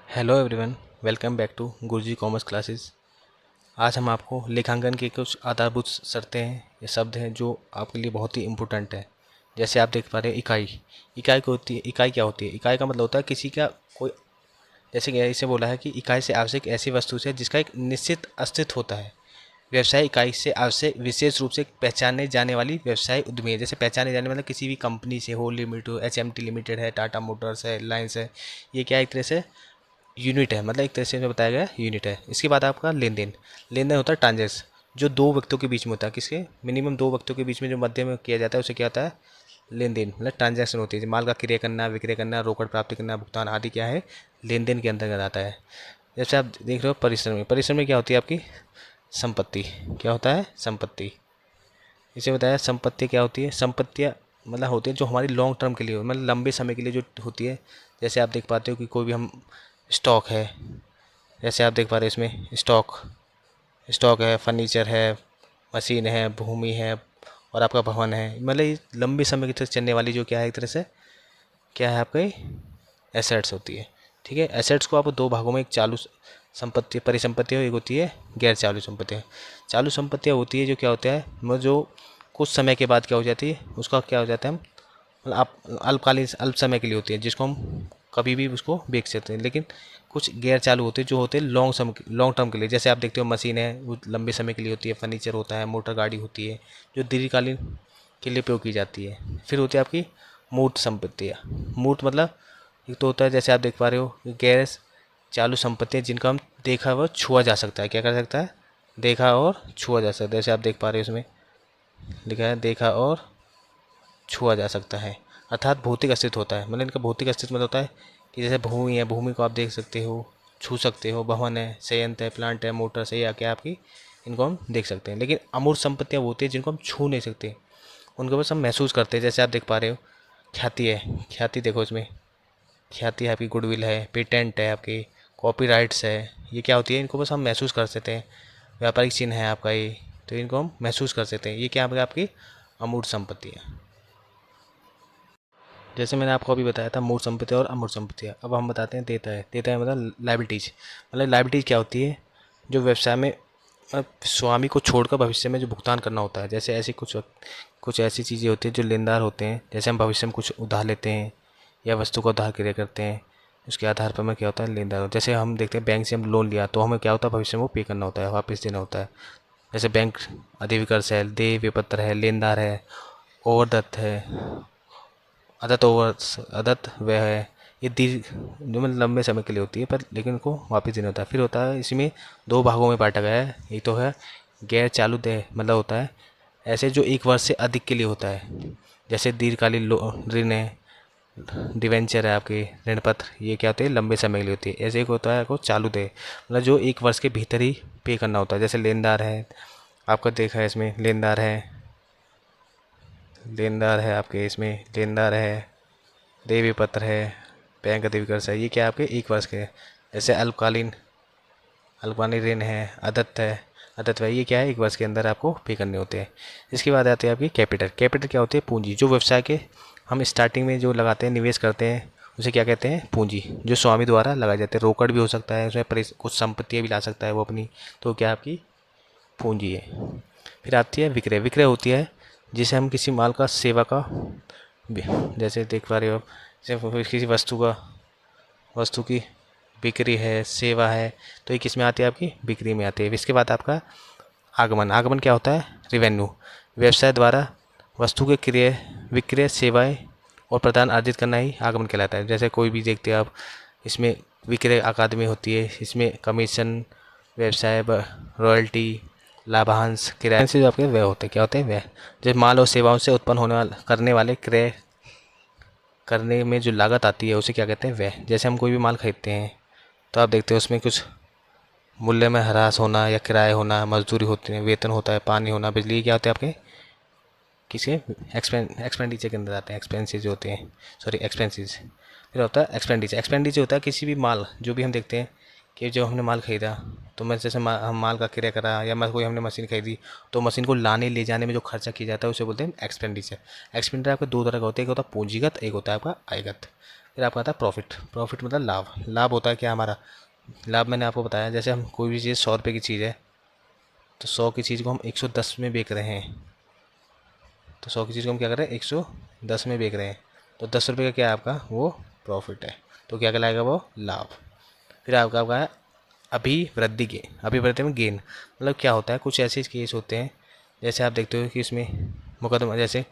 Hello everyone, welcome back to Guruji commerce classes. आज हम आपको लेखांकन की कुछ आधारभूत शर्तें हैं या शब्द हैं जो आपके लिए बहुत ही इम्पोर्टेंट है। जैसे आप देख पा रहे हैं इकाई। इकाई को होती है, इकाई क्या होती है? इकाई का मतलब होता है किसी का कोई, जैसे कि इसे बोला है कि इकाई से आवश्यक ऐसी वस्तु से जिसका एक निश्चित अस्तित्व होता है। व्यवसाय इकाई से आवश्यक विशेष रूप से पहचाने जाने वाली व्यवसाय उद्यमी है। जैसे पहचाने जाने मतलब किसी भी कंपनी से हो, लिमिटेड हो, HMT लिमिटेड है, टाटा मोटर्स है, रिलायंस है, ये क्या एक तरह से यूनिट है, मतलब एक तरह से बताया गया यूनिट है। इसके बाद आपका लेन देन। लेन देन होता है ट्रांजेक्शन, जो दो व्यक्तियों के बीच में होता है। किसके? मिनिमम दो व्यक्तियों के बीच में जो मध्य में किया जाता है उसे क्या होता है? लेन देन, मतलब ट्रांजैक्शन होती है। माल का क्रय करना, विक्रय करना, रोकड़ प्राप्ति करना, भुगतान आदि क्या है? लेन देन के अंतर्गत आता है। जैसे आप देख रहे हो परिश्रम में, परिश्रम में क्या होती है आपकी? संपत्ति। क्या होता है? संपत्ति। इसे बताया संपत्ति क्या होती है? संपत्तियाँ मतलब होती है जो हमारी लॉन्ग टर्म के लिए हो, मतलब लंबे समय के लिए जो होती है। जैसे आप देख पाते हो कि कोई भी हम स्टॉक है, जैसे आप देख पा रहे हैं इसमें स्टॉक, स्टॉक है, फर्नीचर है, मशीन है, भूमि है और आपका भवन है। मतलब ये लंबे समय की तरह चलने वाली जो क्या है एक तरह से क्या है आपका एसेट्स होती है। ठीक है, एसेट्स को आप दो भागों में, एक चालू संपत्ति परिसंपत्ति और एक होती है गैर चालू संपत्ति। चालू संपत्तियाँ होती है जो क्या होता है, मतलब जो कुछ समय के बाद क्या हो जाती है, उसका क्या हो जाता है, हम मतलब आप अल्पकालीन अल्प समय के लिए होती है जिसको हम कभी भी उसको बेच सकते हैं। लेकिन कुछ गैर चालू होते हैं जो होते हैं लॉन्ग टर्म के लिए। जैसे आप देखते हो मशीन है, वो लंबे समय के लिए होती है। फर्नीचर होता है, मोटर गाड़ी होती है जो दीर्घकालीन के लिए उपयोग की जाती है। फिर होती है आपकी मूर्त संपत्तियाँ। मूर्त मतलब एक तो होता है, जैसे आप देख पा रहे हो, गैर चालू संपत्तियाँ जिनका हम देखा व छुआ जा सकता है। क्या कर सकता है? देखा और छुआ जा सकता है। जैसे आप देख पा रहे हो इसमें लिखा है देखा और छुआ जा सकता है, अर्थात भौतिक अस्तित्व होता है। मतलब इनका भौतिक अस्तित्व मतलब होता है कि जैसे भूमि है, भूमि को आप देख सकते हो, छू सकते हो। भवन है, संयंत्र है, प्लांट है, मोटर से या क्या आपकी, इनको हम देख सकते हैं। लेकिन अमूर्त संपत्तियाँ वो होती है जिनको हम छू नहीं सकते, उनको बस हम महसूस करते हैं। जैसे आप देख पा रहे हो ख्याति है, ख्याति देखो इसमें, ख्याति है आपकी, गुडविल है, पेटेंट है आपकी, कॉपीराइट्स है। ये क्या होती है? इनको बस हम महसूस कर सकते हैं। व्यापारिक चिन्ह है आपका ये, तो इनको हम महसूस कर सकते हैं। ये क्या आपकी अमूर्त संपत्ति है। जैसे मैंने आपको अभी बताया था मूर्त संपत्ति और अमूर्त संपत्तियाँ। अब हम बताते हैं देयता है। देयता है मतलब लायबिलिटीज। मतलब लायबिलिटीज क्या होती है? जो व्यवसाय में स्वामी को छोड़कर भविष्य में जो भुगतान करना होता है। जैसे ऐसी कुछ ऐसी चीज़ें होती हैं जो लेनदार होते हैं। जैसे हम भविष्य में कुछ उधार लेते हैं या वस्तु का उधार क्रय करते हैं, उसके आधार पर में क्या होता है? लेनदार हो। जैसे हम देखते हैं बैंक से हम लोन लिया तो हमें क्या होता है? भविष्य में वो पे करना होता है, वापस देना होता है। जैसे बैंक अधिविकर्ष है, देय विपत्र है, लेनदार है, ओवरदत्त है, आदत ओवर आदत वह है। ये दीर्घ जो मतलब लंबे समय के लिए होती है, पर लेकिन उनको वापस देना होता है। फिर होता है इसमें दो भागों में बांटा गया है। एक तो है गैर चालू देय, मतलब होता है ऐसे जो एक वर्ष से अधिक के लिए होता है। जैसे दीर्घकालीन ऋण है, डिवेंचर है आपके, ऋण पत्र, ये क्या होते हैं? लंबे समय के लिए होती है। ऐसे एक होता है आपको चालू देय, मतलब जो एक वर्ष के भीतर ही पे करना होता है। जैसे लेनदार है, आपका देखा है इसमें लेनदार है, लेनदार है आपके इसमें लेनदार है, देवी पत्र है, बैंक अधिविकर्ष है। ये क्या आपके एक वर्ष के हैं। जैसे अल्पकालीन ऋण है, आदत है, आदत है, ये क्या है? एक वर्ष के अंदर आपको पे करने होते हैं। इसके बाद आते हैं आपकी कैपिटल। कैपिटल क्या होती है? पूंजी। जो व्यवसाय के हम स्टार्टिंग में जो लगाते हैं, निवेश करते हैं, उसे क्या कहते हैं? पूंजी। जो स्वामी द्वारा लगाए जाते हैं। रोकड़ भी हो सकता है उसमें, कुछ संपत्तियाँ भी ला सकता है वो अपनी, तो क्या आपकी पूंजी है। फिर आती है विक्रय। विक्रय होती है जिसे हम किसी माल का, सेवा का, जैसे देख पा रहे हो आप, जैसे किसी वस्तु की बिक्री है, सेवा है, तो ये किस में आती है? आपकी बिक्री में आती है। इसके बाद आपका आगमन। आगमन क्या होता है? रिवेन्यू। व्यवसाय द्वारा वस्तु के क्रय, विक्रय, सेवाएं और प्रदान अर्जित करना ही आगमन कहलाता है। जैसे कोई भी देखते हैं आप, इसमें विक्रय अकादमी होती है, इसमें कमीशन, व्यवसाय रॉयल्टी, लाभांश, किराए से जो आपके व्यय होते हैं, क्या होते हैं? व्यय। जैसे माल और सेवाओं से उत्पन्न होने वाले करने वाले क्रय करने में जो लागत आती है उसे क्या कहते हैं? व्यय। जैसे हम कोई भी माल खरीदते हैं तो आप देखते हो उसमें कुछ मूल्य में ह्रास होना या किराए होना, मजदूरी होती है, वेतन होता है, पानी होना, बिजली, क्या होते हैं आपके किसके? एक्सपेंडिचर के अंदर आते हैं। एक्सपेंसेस जो होते हैं, सॉरी एक्सपेंसेस। फिर होता है एक्सपेंडिचर। एक्सपेंडिचर होता है किसी भी माल, जो भी हम देखते हैं कि जो हमने माल खरीदा, तो मैं जैसे हम माल का क्रय करा या कोई हमने मशीन खरीदी, तो मशीन को लाने ले जाने में जो खर्चा किया जाता है उसे बोलते हैं एक्सपेंडिचर। एक्सपेंडिचर आपके दो तरह का होता है, एक होता है पूंजीगत, एक होता है आपका आयगत। फिर आपका आता है प्रॉफिट। प्रॉफिट मतलब लाभ। लाभ होता है क्या हमारा, लाभ मैंने आपको बताया, जैसे हम कोई भी चीज़ 100 रुपये की चीज़ है, तो 100 की चीज़ को हम 110 में बेच रहे हैं, तो 100 की चीज़ को हम क्या कर रहे हैं 110 में बेच रहे हैं, तो 10 रुपये का क्या है आपका वो प्रॉफिट है, तो क्या कहलाएगा वो लाभ। फिर आपका आपका है अभिवृद्धि गेन। अभिवृद्धि में गेन मतलब क्या होता है, कुछ ऐसे केस होते हैं जैसे आप देखते हो कि इसमें मुकदमा, जैसे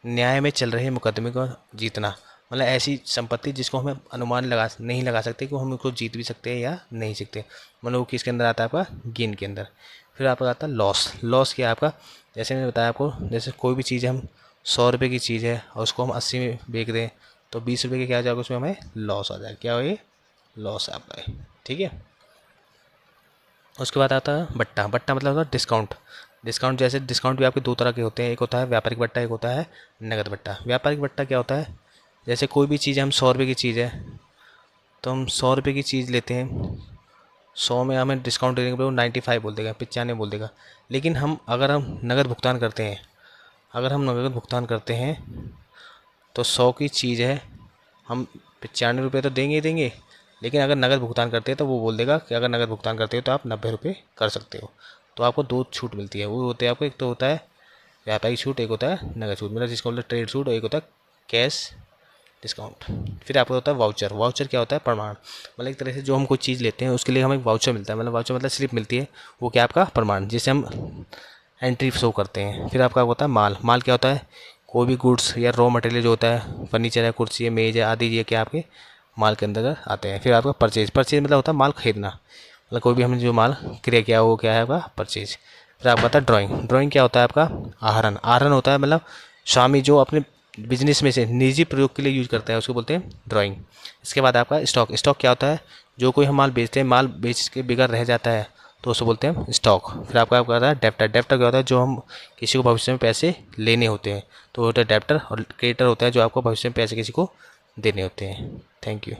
न्याय में चल रहे मुकदमे को जीतना, मतलब ऐसी संपत्ति जिसको हमें अनुमान नहीं लगा सकते कि हम उसको जीत भी सकते हैं या नहीं सकते, मतलब वो किसके अंदर आता है आपका गेन के अंदर। फिर आपका आता है लॉस। लॉस क्या है आपका, जैसे मैंने बताया आपको, जैसे कोई भी चीज़ हम 100 रुपये की चीज़ है और उसको हम 80 में बेच दें, तो 20 रुपये के क्या आ जाएगा उसमें हमें लॉस आ जाएगा, क्या हो ये लॉस आपका है, ठीक है। उसके बाद आता है बट्टा। बट्टा मतलब होता है डिस्काउंट। डिस्काउंट जैसे डिस्काउंट भी आपके दो तरह के होते हैं, एक होता है व्यापारिक बट्टा, एक होता है नगद बट्टा। व्यापारिक बट्टा क्या होता है, जैसे कोई भी चीज़ हम 100 रुपये की चीज़ है, तो हम 100 रुपये की चीज़ लेते हैं, 100 में हमें डिस्काउंट देने के बाद वो 95 बोल देगा, 95 बोल देगा। लेकिन अगर हम नगद भुगतान करते हैं, अगर हम नगद भुगतान करते हैं तो 100 की चीज़ है, हम 95 रुपये तो देंगे ही देंगे, लेकिन अगर नगद भुगतान करते हैं तो वो बोल देगा कि अगर नगद भुगतान करते हो तो आप 90 रुपये कर सकते हो। तो आपको दो छूट मिलती है, वो होते हैं आपको, एक तो होता है व्यापारिक छूट, एक होता है नगद छूट, मतलब जिसको बोलते हैं ट्रेड छूट, और एक होता है कैश डिस्काउंट। फिर आपको होता है वाउचर। वाउचर क्या होता है, प्रमाण, मतलब एक तरह से जो हम कोई चीज़ लेते हैं उसके लिए हमें एक वाउचर मिलता है, मतलब वाउचर मतलब स्लिप मिलती है, वो क्या आपका प्रमाण, जिसे हम एंट्री शो करते हैं। फिर आपका होता है माल। माल क्या होता है, कोई भी गुड्स या रॉ मटेरियल जो होता है, फर्नीचर है, कुर्सी है, मेज़ है आदि, ये क्या आपके माल के अंदर आते हैं। फिर आपका परचेज। परचेज मतलब होता है माल खरीदना, मतलब कोई भी हमने जो माल क्रय किया वो क्या है आपका परचेज। फिर आपका होता है ड्राइंग। ड्राइंग क्या होता है आपका आहरण। आहरण होता है मतलब स्वामी जो अपने बिजनेस में से निजी प्रयोग के लिए यूज करता है, उसको बोलते हैं ड्राइंग। इसके बाद आपका स्टॉक। स्टॉक क्या होता है, जो कोई हम माल बेचते हैं, माल बेच के बिगड़ रह जाता है तो उसको बोलते हैं स्टॉक। फिर आपका होता है डेप्टर। डेप्टर क्या होता है, जो हम किसी को भविष्य में पैसे लेने होते हैं, तो वो होता है डेप्टर। और क्रेडिटर होता है जो आपको भविष्य में पैसे किसी को देने होते हैं। Thank you.